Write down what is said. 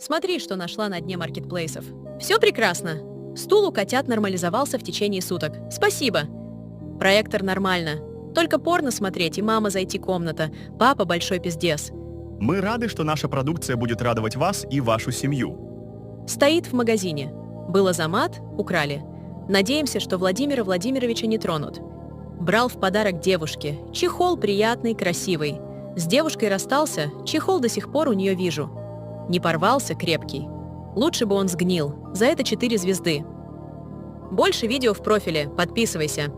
Смотри, что нашла на дне маркетплейсов. Все прекрасно. Стул у котят нормализовался в течение суток. Спасибо. Проектор нормально. Только порно смотреть и мама зайти комната. Папа большой пиздец. Мы рады, что наша продукция будет радовать вас и вашу семью. Стоит в магазине. Было за мат, украли. Надеемся, что Владимира Владимировича не тронут. Брал в подарок девушке. Чехол приятный, красивый. С девушкой расстался, чехол до сих пор у нее вижу. Не порвался, крепкий. Лучше бы он сгнил. За это 4 звезды. Больше видео в профиле. Подписывайся.